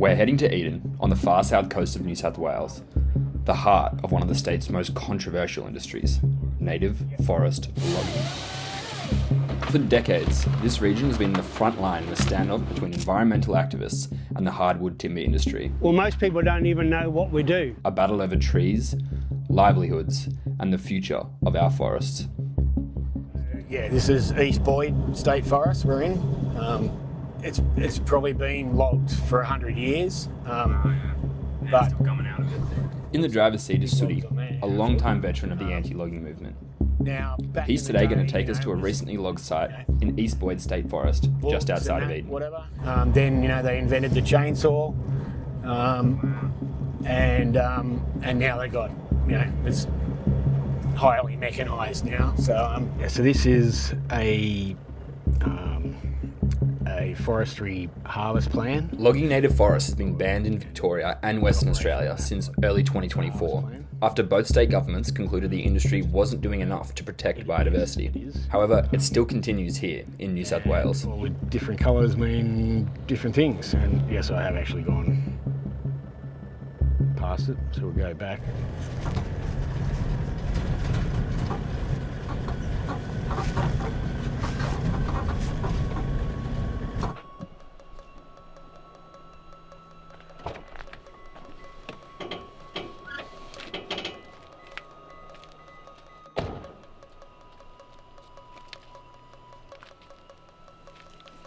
We're heading to Eden, on the far south coast of New South Wales, the heart of one of the state's most controversial industries, native forest logging. For decades, this region has been in the front line in the standoff between environmental activists and the hardwood timber industry. Well, most people don't even know what we do. A battle over trees, livelihoods, and the future of our forests. Yeah, this is East Boyd State Forest we're in. It's probably been logged for 100 years, but still coming out of it. In the driver's seat is Sooty, a long-time veteran of the anti-logging movement. now He's today going to take us to a recently logged site in East Boyd State Forest, just outside of Eden. Whatever. Then they invented the chainsaw, and now they got it's highly mechanised now. So So this is a forestry harvest plan. Logging native forests has been banned in Victoria and Western Australia since early 2024, after both state governments concluded the industry wasn't doing enough to protect biodiversity. However, it still continues here in New South Wales. All the different colours mean different things, and yes, I have actually gone past it, so we'll go back.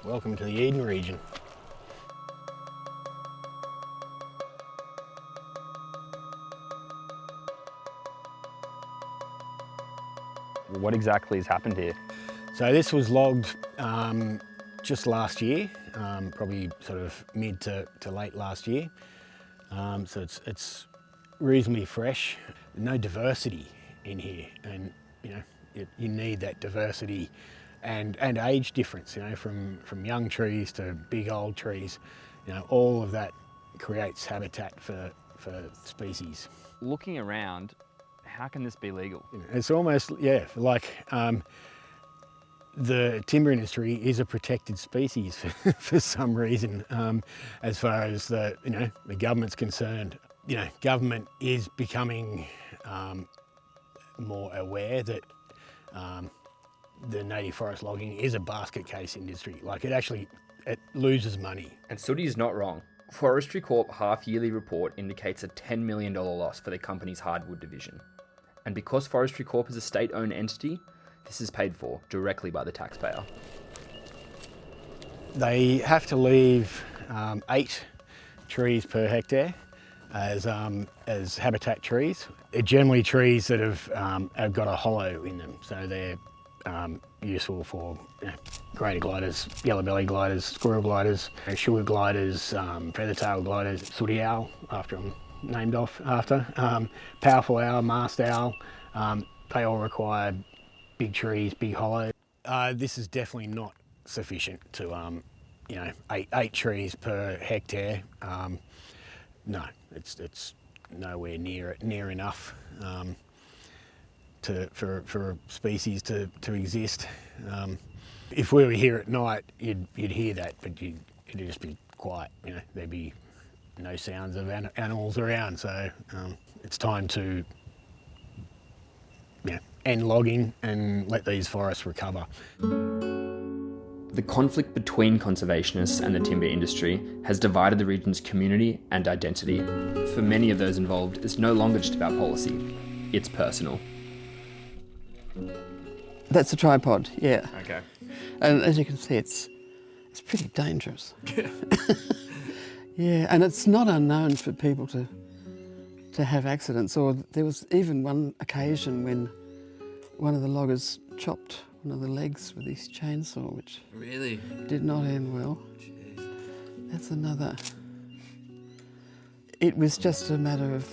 Welcome to the Eden region. What exactly has happened here? So this was logged just last year, probably sort of mid to late last year. So it's reasonably fresh. No diversity in here, and you need that diversity and age difference. From young trees to big old trees, all of that creates habitat for species. Looking around, how can this be legal? It's almost, like the timber industry is a protected species for some reason, as far as the government's concerned. Government is becoming more aware that the native forest logging is a basket case industry. Like it loses money. And Sooty's not wrong. Forestry Corp half-yearly report indicates a $10 million loss for the company's hardwood division. And because Forestry Corp is a state-owned entity, this is paid for directly by the taxpayer. They have to leave 8 trees per hectare as habitat trees. They're generally trees that have got a hollow in them, so they're useful for greater gliders, yellow-bellied gliders, squirrel gliders, sugar gliders, feather-tail gliders, sooty owl, after I'm named after, powerful owl, mast owl. They all require big trees, big hollow. This is definitely not sufficient to, 8 trees per hectare. No, it's nowhere near enough for a species to exist. If we were here at night, you'd hear that, but it'd just be quiet. There'd be no sounds of animals around. So it's time to end logging and let these forests recover. The conflict between conservationists and the timber industry has divided the region's community and identity. For many of those involved, it's no longer just about policy, it's personal. That's a tripod, yeah. Okay. And as you can see, it's pretty dangerous. Yeah, and it's not unknown for people to have accidents. Or there was even one occasion when one of the loggers chopped one of the legs with his chainsaw, which Really? did not end well. Jeez. That's another. It was just a matter of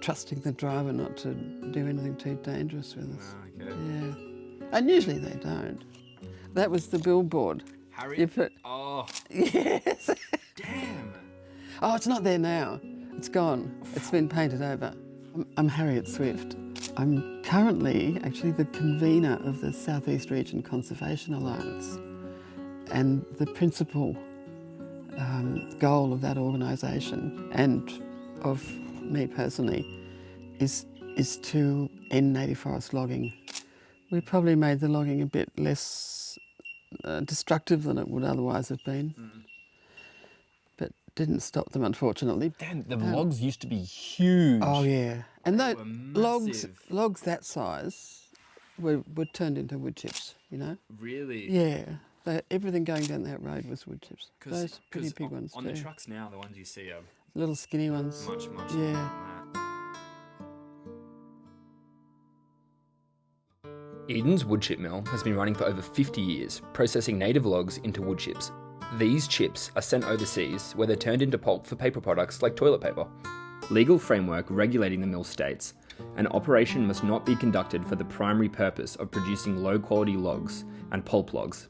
trusting the driver not to do anything too dangerous with us. Okay. Yeah, and usually they don't. That was the billboard. Harry? You put, Oh, yes. damn. Oh, it's not there now. It's gone. It's been painted over. I'm Harriet Swift. I'm currently actually the convener of the South East Region Conservation Alliance and the principal goal of that organisation and of me personally is to end native forest logging. We probably made the logging a bit less destructive than it would otherwise have been, but didn't stop them, unfortunately. Damn, the logs used to be huge. Oh yeah, and They those were logs that size were turned into wood chips. You know. Really? Yeah, everything going down that road was wood chips. Those pretty big ones on too. the trucks now, the ones you see are Little skinny ones. much Yeah. smaller than that. Eden's wood chip mill has been running for over 50 years, processing native logs into wood chips. These chips are sent overseas, where they're turned into pulp for paper products like toilet paper. Legal framework regulating the mill states, an operation must not be conducted for the primary purpose of producing low-quality logs and pulp logs.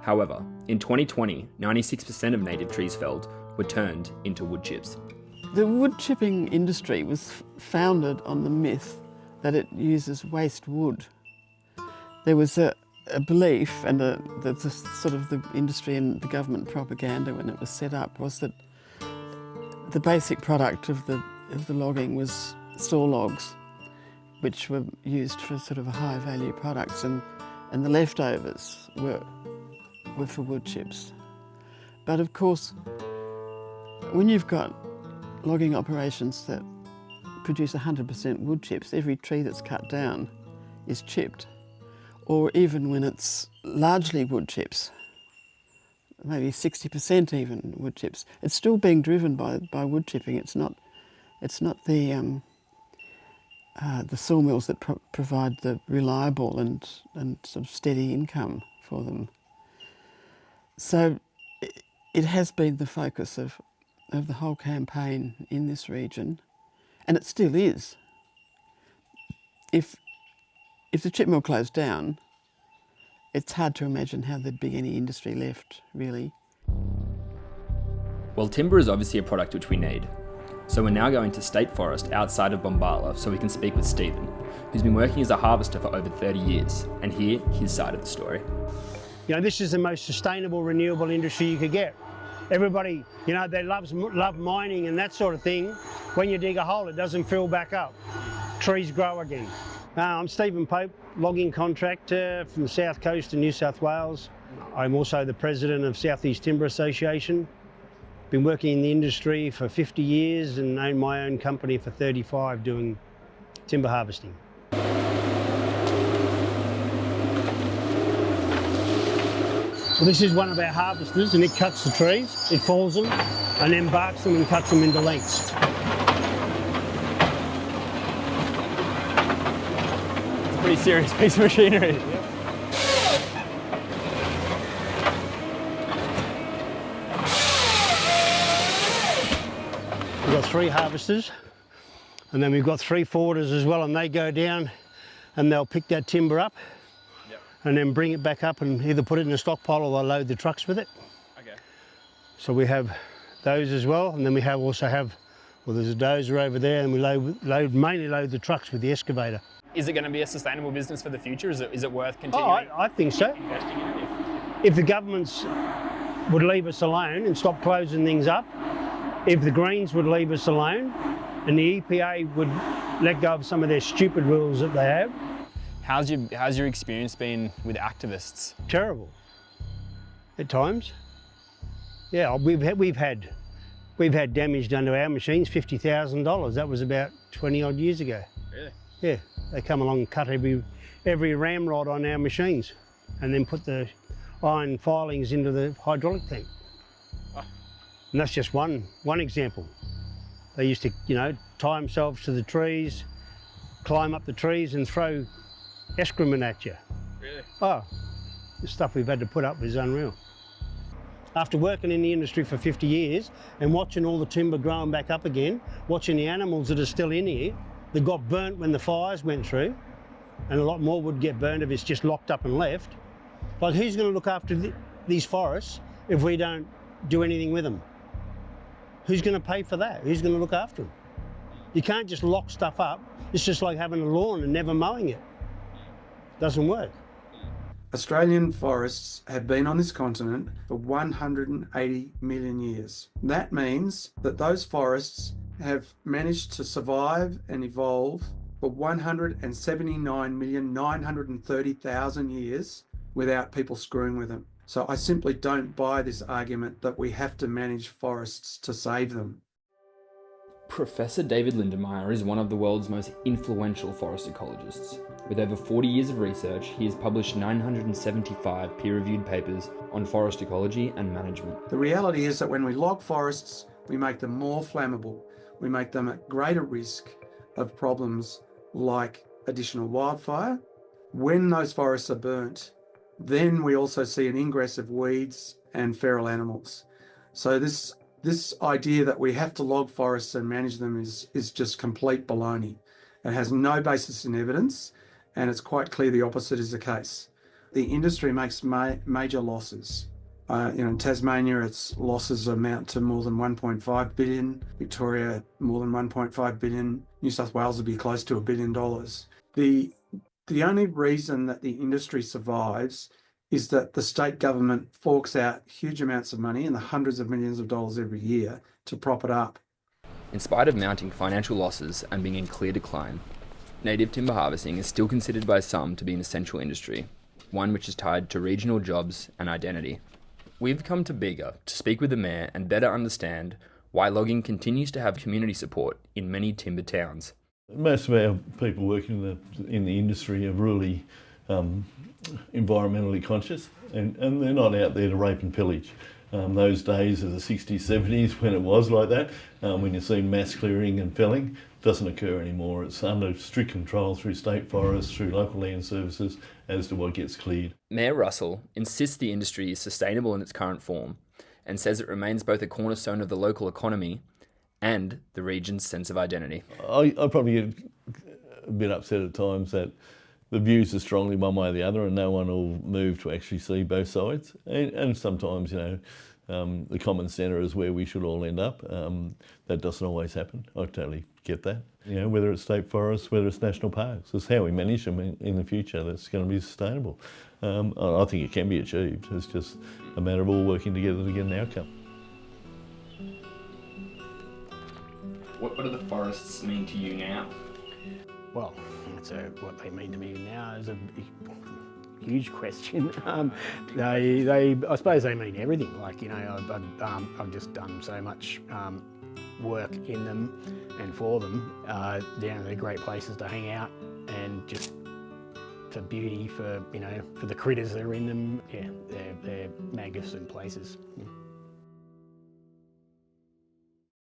However, in 2020, 96% of native trees felled were turned into wood chips. The wood chipping industry was founded on the myth that it uses waste wood. There was a belief, and the sort of the industry and the government propaganda when it was set up was that the basic product of the logging was saw logs, which were used for sort of high value products, and the leftovers were for wood chips. But of course, when you've got logging operations that produce 100% wood chips, every tree that's cut down is chipped. Or even when it's largely wood chips, maybe 60% even wood chips, it's still being driven by wood chipping. It's not the sawmills that provide the reliable and sort of steady income for them. So it has been the focus of the whole campaign in this region, and it still is. If the chip mill closed down, it's hard to imagine how there'd be any industry left, really. Well, timber is obviously a product which we need. So we're now going to State Forest outside of Bombala so we can speak with Stephen, who's been working as a harvester for over 30 years, and hear his side of the story. You know, this is the most sustainable, renewable industry you could get. Everybody, you know, they love mining and that sort of thing. When you dig a hole, it doesn't fill back up. Trees grow again. I'm Stephen Pope, logging contractor from the South Coast of New South Wales. I'm also the president of South East Timber Association. Been working in the industry for 50 years and own my own company for 35 doing timber harvesting. Well, this is one of our harvesters, and it cuts the trees, it falls them, and then barks them and cuts them into lengths. Pretty serious piece of machinery. We've got 3 harvesters, and then we've got 3 forwarders as well, and they go down and they'll pick that timber up and then bring it back up and either put it in a stockpile or they'll load the trucks with it. Okay. So we have those as well, and then we also have, well, there's a dozer over there, and we mainly load the trucks with the excavator. Is it going to be a sustainable business for the future? Is it worth continuing? Oh, I think so. Investing in it? If the governments would leave us alone and stop closing things up, if the Greens would leave us alone and the EPA would let go of some of their stupid rules that they have. How's your experience been with activists? Terrible. At times. Yeah, we've had damage done to our machines, $50,000. That was about 20 odd years ago. Really? Yeah, they come along and cut every ramrod on our machines and then put the iron filings into the hydraulic tank. Oh. And that's just one example. They used to, you know, tie themselves to the trees, climb up the trees and throw excrement at you. Really? Oh, the stuff we've had to put up with is unreal. After working in the industry for 50 years and watching all the timber growing back up again, watching the animals that are still in here, that got burnt when the fires went through, and a lot more would get burnt if it's just locked up and left. Like, who's going to look after these forests if we don't do anything with them? Who's going to pay for that? Who's going to look after them? You can't just lock stuff up. It's just like having a lawn and never mowing it. Doesn't work. Australian forests have been on this continent for 180 million years. That means that those forests have managed to survive and evolve for 179,930,000 years without people screwing with them. So I simply don't buy this argument that we have to manage forests to save them. Professor David Lindenmayer is one of the world's most influential forest ecologists. With over 40 years of research, he has published 975 peer-reviewed papers on forest ecology and management. The reality is that when we log forests, we make them more flammable. We make them at greater risk of problems like additional wildfire. When those forests are burnt, then we also see an ingress of weeds and feral animals. So this idea that we have to log forests and manage them is just complete baloney. It has no basis in evidence, and it's quite clear the opposite is the case. The industry makes major losses. In Tasmania, its losses amount to more than 1.5 billion. Victoria, more than 1.5 billion. New South Wales will be close to $1 billion. The only reason that the industry survives is that the state government forks out huge amounts of money in the hundreds of millions of dollars every year to prop it up. In spite of mounting financial losses and being in clear decline, native timber harvesting is still considered by some to be an essential industry, one which is tied to regional jobs and identity. We've come to Bega to speak with the mayor and better understand why logging continues to have community support in many timber towns. Most of our people working in the industry are really environmentally conscious, and they're not out there to rape and pillage. Those days of the 60s, 70s, when it was like that, when you see mass clearing and felling, doesn't occur anymore. It's under strict control through state forests, through local land services, as to what gets cleared. Mayor Russell insists the industry is sustainable in its current form and says it remains both a cornerstone of the local economy and the region's sense of identity. I probably get a bit upset at times that the views are strongly one way or the other, and no one will move to actually see both sides. And sometimes, the common centre is where we should all end up. That doesn't always happen. I totally get that. Whether it's state forests, whether it's national parks, it's how we manage them in the future that's going to be sustainable. I think it can be achieved. It's just a matter of all working together to get an outcome. What do the forests mean to you now? Well, what they mean to me now is a huge question. I suppose they mean everything. I've just done so much work in them and for them. They're great places to hang out, and just for beauty, for the critters that are in them. Yeah, they're magnificent places.